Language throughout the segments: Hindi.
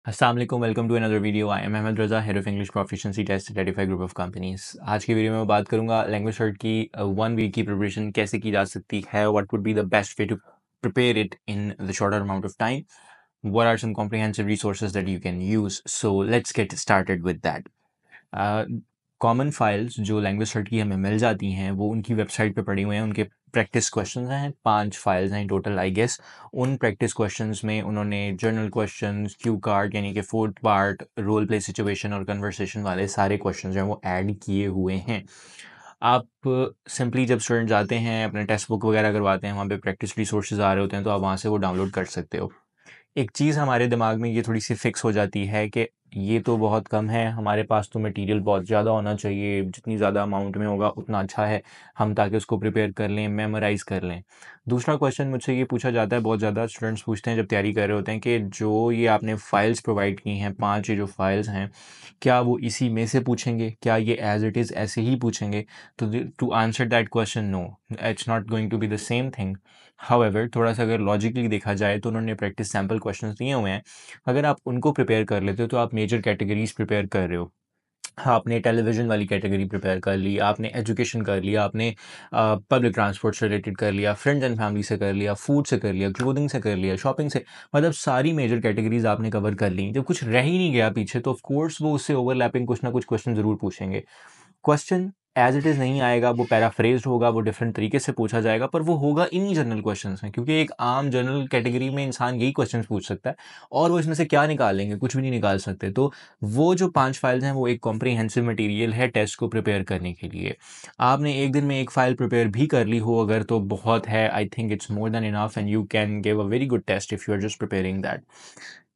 अस्सलाम वालेकुम, welcome to another video. I am Ahmad Raza, head of English proficiency test at 85 group of companies. आज की वीडियो में मैं बात करूंगा लैंग्वेज सर्ट की 1 वीक की प्रिपरेशन कैसे की जा सकती है, what would be the best way to prepare it in the shorter amount of time, what are some comprehensive resources that you can use. So let's get started with that. Common files जो लैंग्वेज सर्ट की हमें मिल जाती हैं वो उनकी वेबसाइट पे पड़ी हुए हैं। उनके प्रैक्टिस क्वेश्चंस हैं, 5 फाइल्स हैं टोटल आई गेस। उन प्रैक्टिस क्वेश्चंस में उन्होंने जर्नल क्वेश्चंस, क्यू कार्ड यानी कि fourth part, role play situation और कन्वर्सेशन वाले सारे क्वेश्चंस जो हैं वो ऐड किए हुए हैं। आप सिंपली जब स्टूडेंट जाते हैं अपने टेक्स्ट बुक वगैरह करवाते हैं, वहाँ पे प्रैक्टिस रिसोर्सेज आ रहे होते हैं, तो आप वहाँ से वो डाउनलोड कर सकते हो। एक चीज़ हमारे दिमाग में ये थोड़ी सी फिक्स हो जाती है कि ये तो बहुत कम है, हमारे पास तो मटेरियल बहुत ज़्यादा होना चाहिए, जितनी ज़्यादा अमाउंट में होगा उतना अच्छा है, हम ताकि उसको प्रिपेयर कर लें, मेमोराइज़ कर लें। दूसरा क्वेश्चन मुझसे ये पूछा जाता है, बहुत ज़्यादा स्टूडेंट्स पूछते हैं जब तैयारी कर रहे होते हैं कि जो ये आपने फ़ाइल्स प्रोवाइड की हैं, 5 ये जो फ़ाइल्स हैं, क्या वो इसी में से पूछेंगे? क्या ये एज़ इट इज़ ऐसे ही पूछेंगे? तो to answer that question, no, it's not going to be the same thing. However थोड़ा सा अगर लॉजिकली देखा जाए तो उन्होंने प्रैक्टिस सैम्पल क्वेश्चंस दिए हुए हैं। अगर आप उनको प्रिपेयर कर लेते हो तो आप मेजर कैटेगरीज प्रिपेयर कर रहे हो। हाँ, आपने टेलीविज़न वाली कैटेगरी प्रिपेयर कर ली, आपने एजुकेशन कर लिया, आपने पब्लिक ट्रांसपोर्ट से रिलेटेड कर लिया, फ्रेंड्स एंड फैमिली से कर लिया, फूड से कर लिया, क्लोथिंग से कर लिया, शॉपिंग से, मतलब सारी मेजर कैटेगरीज आपने कवर कर ली। जब कुछ रह ही नहीं गया पीछे तो ऑफ कोर्स वो उससे ओवरलैपिंग कुछ ना कुछ क्वेश्चन ज़रूर पूछेंगे। क्वेश्चन एज इट इज़ नहीं आएगा, वो पैराफ्रेज्ड होगा, वो डिफरेंट तरीके से पूछा जाएगा, पर वो होगा इन्हीं जनरल क्वेश्चंस में, क्योंकि एक आम जनरल कैटेगरी में इंसान यही क्वेश्चंस पूछ सकता है और वो इसमें से क्या निकालेंगे, कुछ भी नहीं निकाल सकते। तो वो जो 5 फाइल्स हैं वो एक कॉम्प्रिहेंसिव मटेरियल है टेस्ट को प्रिपेयर करने के लिए। आपने एक दिन में एक फ़ाइल प्रिपेयर भी कर ली हो अगर, तो बहुत है, I think it's more than enough and you can give a very good test if you are just preparing that.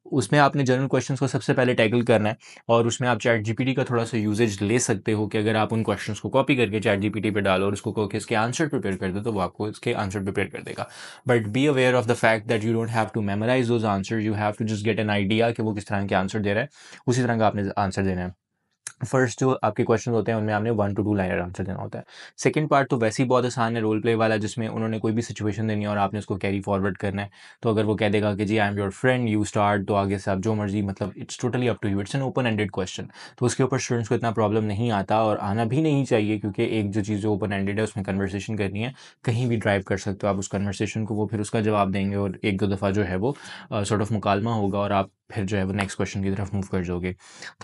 उसमें आपने जनरल क्वेश्चंस को सबसे पहले टैकल करना है और उसमें आप चैट जीपीटी का थोड़ा सा यूजेज ले सकते हो कि अगर आप उन क्वेश्चंस को कॉपी करके चैट जीपीटी पे डालो और उसको कहो कि इसके आंसर प्रिपेयर कर दो, तो वो आपको इसके आंसर प्रिपेयर कर देगा। But be aware of the fact that you don't have to memorise those answer, you have to just get an idea कि वो किस तरह के आंसर दे रहा है, उसी तरह का आपने आंसर देना है। फर्स्ट जो आपके क्वेश्चन होते हैं उनमें आपने 1 to 2 लाइनर आंसर देना होता है। सेकंड पार्ट तो वैसे ही बहुत आसान है, रोल प्ले वाला, जिसमें उन्होंने कोई भी सिचुएशन देनी है और आपने उसको कैरी फॉरवर्ड करना है। तो अगर वो कह देगा कि जी I am your friend, you start, तो आगे से आप जो मर्जी, मतलब it's totally up to you, it's an open ended question. तो उसके ऊपर स्टूडेंट्स को इतना प्रॉब्लम नहीं आता और आना भी नहीं चाहिए, क्योंकि एक जो चीज़ ओपन एंडेड है उसमें कन्वर्सेशन करनी है, कहीं भी ड्राइव कर सकते हो आप उस कन्वर्सेशन को, वो फिर उसका जवाब देंगे और एक दो दफ़ा जो है वो सॉर्ट ऑफ मुकालमा होगा और आप फिर जो है वो नेक्स्ट क्वेश्चन की तरफ मूव कर जाओगे।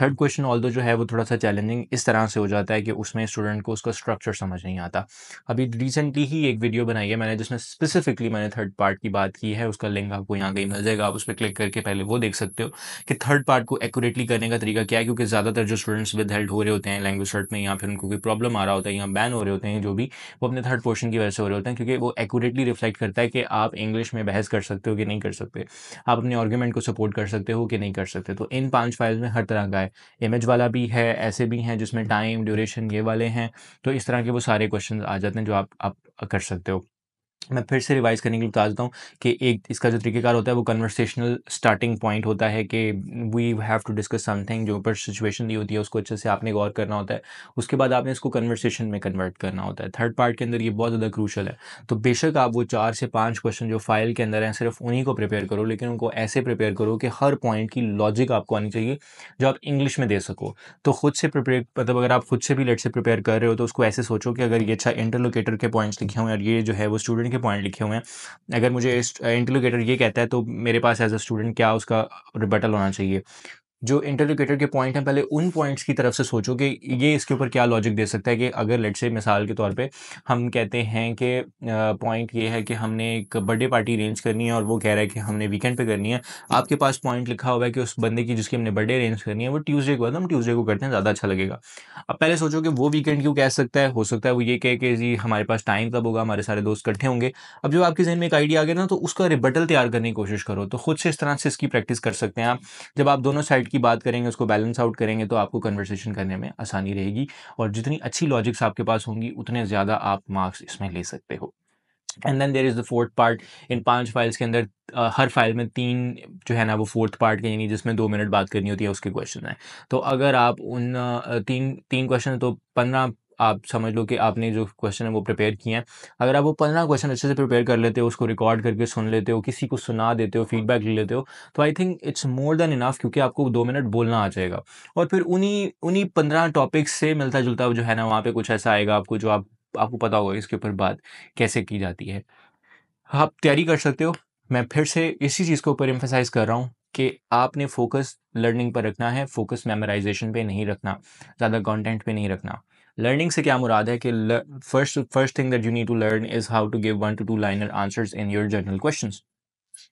थर्ड क्वेश्चन ऑल्दो जो है वो थोड़ा सा चैलेंजिंग इस तरह से हो जाता है कि उसमें स्टूडेंट को उसका स्ट्रक्चर समझ नहीं आता। अभी रिसेंटली ही एक वीडियो बनाई है मैंने जिसमें स्पेसिफिकली मैंने थर्ड पार्ट की बात की है, उसका लिंक आपको यहाँ कहीं मिल जाएगा, आप उस पर क्लिक करके पहले वो देख सकते हो कि थर्ड पार्ट को एक्यूरेटली करने का तरीका क्या है। क्योंकि ज़्यादातर जो स्टूडेंट्स विद हेल्ड हो रहे होते हैं लैंग्वेज सर्ट में, या फिर उनको कोई प्रॉब्लम आ रहा होता है या बैन हो रहे होते हैं, जो भी, वो अपने थर्ड पोर्शन की वजह से हो रहे होते हैं, क्योंकि वो एक्यूरेटली रिफ्लेक्ट करता है कि आप इंग्लिश में बहस कर सकते हो कि नहीं कर सकते, आप अपने आर्गूमेंट को सपोर्ट कर सकते हो कि नहीं कर सकते। तो इन 5 फाइल्स में हर तरह का है, इमेज वाला भी है, ऐसे भी हैं जिसमें टाइम, ड्यूरेशन ये वाले हैं। तो इस तरह के वो सारे क्वेश्चन आ जाते हैं जो आप कर सकते हो। मैं फिर से रिवाइज़ करने के लिए बता देता हूँ कि एक इसका जो तरीक़ेकार होता है वो कन्वर्सेशनल स्टार्टिंग पॉइंट होता है कि we have to discuss something, जो ऊपर सिचुएशन दी होती है उसको अच्छे से आपने गौर करना होता है। उसके बाद आपने इसको कन्वर्सेशन में कन्वर्ट करना होता है। थर्ड पार्ट के अंदर ये बहुत ज़्यादा क्रूशियल है। तो बेशक आप वो 4 से 5 क्वेश्चन जो फ़ाइल के अंदर हैं सिर्फ़ उन्हीं को प्रिपेयर करो, लेकिन उनको ऐसे प्रिपेयर करो कि हर पॉइंट की लॉजिक आपको आनी चाहिए, जो आप इंग्लिश में दे सको। तो खुद से प्रिपेयर, मतलब अगर आप खुद से भी लेट से प्रिपेयर कर रहे हो तो उसको ऐसे सोचो कि अगर ये अच्छा इंटरलोकेटर के पॉइंट्स लिखे हुए हैं और ये जो है वो स्टूडेंट के पॉइंट लिखे हुए हैं, अगर मुझे इंटरलोकेटर ये कहता है तो मेरे पास एज अ स्टूडेंट क्या उसका रिबटल होना चाहिए। जो इंटरलोकेटर के पॉइंट हैं पहले उन पॉइंट्स की तरफ से सोचो कि ये इसके ऊपर क्या लॉजिक दे सकता है। कि अगर लेट्स से मिसाल के तौर पे हम कहते हैं कि पॉइंट ये है कि हमने एक बर्थडे पार्टी अरेंज करनी है और वो कह रहा है कि हमने वीकेंड पे करनी है। आपके पास पॉइंट लिखा हुआ है कि उस बंदे की जिसकी हमने बर्थडे अरेंज करनी है वो ट्यूसडे को है, तो हम ट्यूसडे को करते हैं, ज़्यादा अच्छा लगेगा। अब पहले सोचो कि वो वीकेंड क्यों कह सकता है, हो सकता है वो ये कहे कि जी हमारे पास टाइम कब होगा, हमारे सारे दोस्त इकट्ठे होंगे। अब जब आपके जहन में एक आइडिया आ गया ना, तो उसका रिबटल तैयार करने की कोशिश करो। तो खुद से इस तरह से इसकी प्रैक्टिस कर सकते हैं आप। जब आप दोनों साइड की बात करेंगे, उसको बैलेंस आउट करेंगे, तो आपको कन्वर्सेशन करने में आसानी रहेगी और जितनी अच्छी लॉजिक्स आपके पास होंगी उतने ज़्यादा आप मार्क्स इसमें ले सकते हो। And then there is the fourth part. इन 5 फाइल्स के अंदर हर फाइल में 3 जो है ना वो फोर्थ पार्ट के, यानी जिसमें 2 मिनट बात करनी होती है, उसके क्वेश्चन हैं। तो अगर आप उन 3 क्वेश्चन तो 15 आप समझ लो कि आपने जो क्वेश्चन है वो प्रिपेयर किए हैं, अगर आप वो 15 क्वेश्चन अच्छे से प्रिपेयर कर लेते हो, उसको रिकॉर्ड करके सुन लेते हो, किसी को सुना देते हो, फीडबैक ले लेते हो, तो आई think it's more than enough, क्योंकि आपको 2 मिनट बोलना आ जाएगा। और फिर उन्हीं उन्हीं 15 टॉपिक्स से मिलता-जुलता जो है ना, वहाँ पे कुछ ऐसा आएगा आपको जो आपको पता होगा इसके ऊपर बात कैसे की जाती है। आप तैयारी कर सकते हो। मैं फिर से इसी चीज़ के ऊपर एम्फसाइज़ कर रहा हूँ कि आपने फ़ोकस लर्निंग पर रखना है, फ़ोकस मेमोराइज़ेशन पे नहीं रखना, ज़्यादा कंटेंट पे नहीं रखना। लर्निंग से क्या मुराद है कि first thing that you need to learn is how to give 1 to 2 liner answers in your general questions,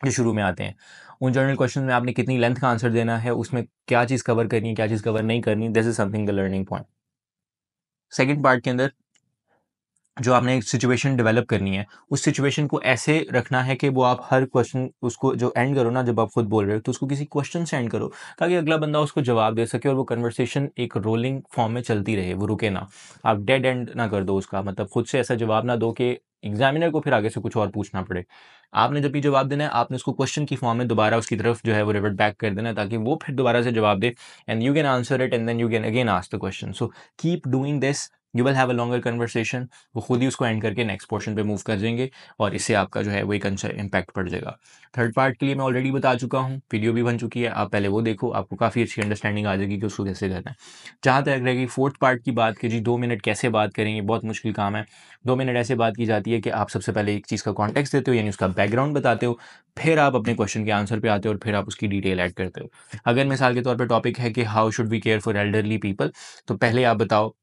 जो शुरू में आते हैं। उन जर्नल क्वेश्चन में आपने कितनी लेंथ का आंसर देना है, उसमें क्या चीज़ कवर करनी है, क्या चीज़ कवर नहीं करनी, this is something the learning point. Second part के अंदर जो आपने एक सिचुएशन डेवलप करनी है, उस सिचुएशन को ऐसे रखना है कि वो आप हर क्वेश्चन उसको जो एंड करो ना, जब आप खुद बोल रहे हो, तो उसको किसी क्वेश्चन से एंड करो, ताकि अगला बंदा उसको जवाब दे सके और वो कन्वर्सेशन एक रोलिंग फॉर्म में चलती रहे, वो रुके ना। आप डेड एंड ना कर दो उसका, मतलब खुद से ऐसा जवाब ना दो कि एग्जामिनर को फिर आगे से कुछ और पूछना पड़े। आपने जब भी जवाब देना है, आपने उसको क्वेश्चन की फॉर्म में दोबारा उसकी तरफ जो है वो रिवर्ट बैक कर देना है, ताकि वो फिर दोबारा से जवाब दे, and you can answer it and then you can again ask the question. So keep doing this, you will have a longer conversation. वो खुद ही उसको एंड करके नेक्स्ट पोर्शन पे मूव कर देंगे, और इससे आपका जो है वो एक अच्छा इम्पैक्ट पड़ जाएगा। थर्ड पार्ट के लिए मैं ऑलरेडी बता चुका हूँ, वीडियो भी बन चुकी है, आप पहले वो देखो, आपको काफ़ी अच्छी अंडरस्टैंडिंग आ जाएगी कि उसको कैसे करना है। जहाँ तक रहेगी फोर्थ पार्ट की बात कि जी 2 मिनट कैसे बात करेंगे, बहुत मुश्किल काम है। 2 मिनट ऐसे बात की जाती है कि आप सबसे पहले एक चीज़ का कॉन्टेक्स्ट देते हो, यानी उसका बैकग्राउंड बताते हो, फिर आप अपने क्वेश्चन के आंसर पे आते हो और फिर आप उसकी डिटेल ऐड करते हो। अगर मिसाल के तौर पर टॉपिक है कि how should we care for elderly people, तो पहले आप बताओ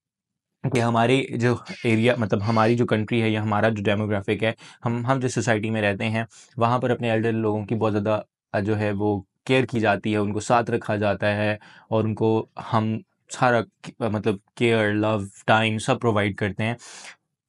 कि हमारे जो एरिया, मतलब हमारी जो कंट्री है या हमारा जो डेमोग्राफिक है, हम जिस सोसाइटी में रहते हैं, वहाँ पर अपने एल्डर लोगों की बहुत ज़्यादा जो है वो केयर की जाती है, उनको साथ रखा जाता है, और उनको हम सारा मतलब केयर, लव, टाइम सब प्रोवाइड करते हैं।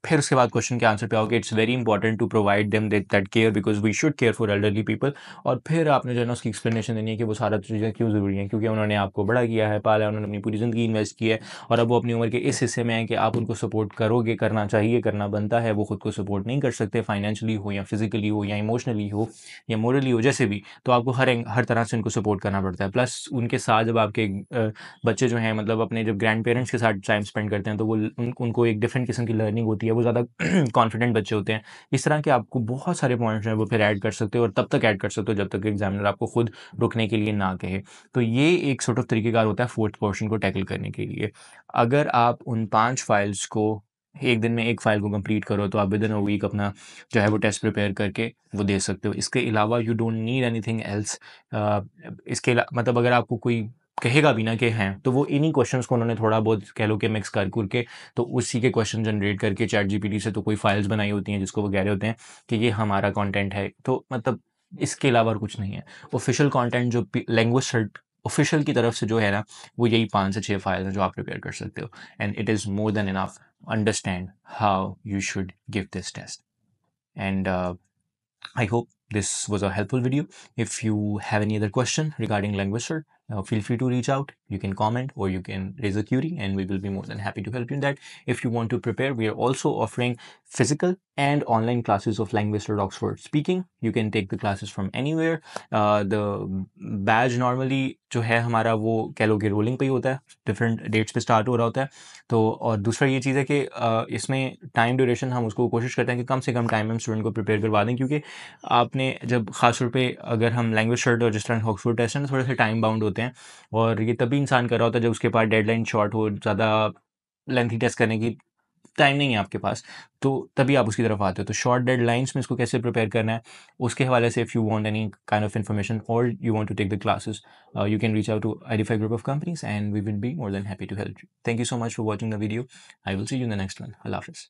फिर उसके बाद क्वेश्चन के आंसर पे आओगे, it's very important to provide them that care because we should care for elderly people. और फिर आपने जो है ना उसकी एक्सप्लेनेशन देनी है कि वो सारा चीज़ें क्यों ज़रूरी हैं, क्योंकि उन्होंने आपको बड़ा किया है, पाला है, उन्होंने अपनी पूरी ज़िंदगी इन्वेस्ट की है, और अब वो अपनी उम्र के इस हिस्से में है कि आप उनको सपोर्ट करोगे, करना चाहिए, करना बनता है। वो खुद को सपोर्ट नहीं कर सकते, फाइनेंशियली हो या फिजिकली हो या इमोशनली हो या मोरली हो, जैसे भी, तो आपको हर तरह से उनको सपोर्ट करना पड़ता है। प्लस उनके साथ जब आपके बच्चे जो हैं, मतलब अपने जब ग्रैंड पेरेंट्स के साथ टाइम स्पेंड करते हैं, तो वो उनको एक डिफरेंट किस्म की लर्निंग होती है, वो ज़्यादा कॉन्फिडेंट बच्चे होते हैं। इस तरह के आपको बहुत सारे पॉइंट्स हैं वो फिर ऐड कर सकते हो, और तब तक ऐड कर सकते हो जब तक एग्जामिनर आपको खुद रुकने के लिए ना कहे। तो ये एक सॉर्ट ऑफ तरीकेकार होता है फोर्थ पोर्शन को टैकल करने के लिए। अगर आप उन 5 फाइल्स को एक दिन में एक फाइल को कंप्लीट करो, तो आप विद इन अ वीक अपना जो है वो टेस्ट प्रिपेयर करके वो दे सकते हो। इसके अलावा you don't need anything else. मतलब अगर आपको कोई कहेगा भी ना कि हैं, तो वो इन्हीं क्वेश्चंस को उन्होंने थोड़ा बहुत कह लो कि मिक्स कर के, तो उसी के क्वेश्चन जनरेट करके चैट जीपीटी से तो कोई फाइल्स बनाई होती हैं, जिसको वो कह रहे होते हैं कि ये हमारा कंटेंट है। तो मतलब इसके अलावा और कुछ नहीं है। ऑफिशियल कंटेंट जो लैंग्वेज सर्ट ऑफिशियल की तरफ से जो है ना, वो यही 5 से 6 फाइल्स हैं जो आप प्रिपेयर कर सकते हो, and it is more than enough. Understand how you should give this test, and I hope this was a helpful video. If you have any other question regarding language search, feel free to reach out. You can comment or you can raise a query, and we will be more than happy to help you in that. If you want to prepare, we are also offering physical and online classes of language search Oxford speaking. You can take the classes from anywhere. The badge normally जो है हमारा वो कह लो कि रोलिंग पे ही होता है, डिफरेंट डेट्स पे स्टार्ट हो रहा होता है। तो और दूसरा ये चीज़ है कि इसमें टाइम ड्यूरेशन हम उसको कोशिश करते हैं कि कम से कम टाइम में स्टूडेंट को प्रिपेयर करवा दें, क्योंकि आपने जब खास तौर पे अगर हम लैंग्वेज सर्च और जिस तरह ऑक्सफोर्ड टेस्ट हैं, थोड़े से टाइम बाउंड होते हैं, और ये तभी इंसान कर रहा होता है जब उसके पास डेडलाइन शॉर्ट हो, ज़्यादा लेंथी टेस्ट करने की टाइम नहीं है आपके पास, तो तभी आप उसकी तरफ आते हो। तो शॉर्ट डेडलाइंस में इसको कैसे प्रिपेयर करना है, उसके हवाले से if you want any kind of information और you want to take the classes, you can reach out to Edify Group of Companies, and we will be more than happy to help you. Thank you so much for watching the video. I will see you in the next one. Allah Hafiz.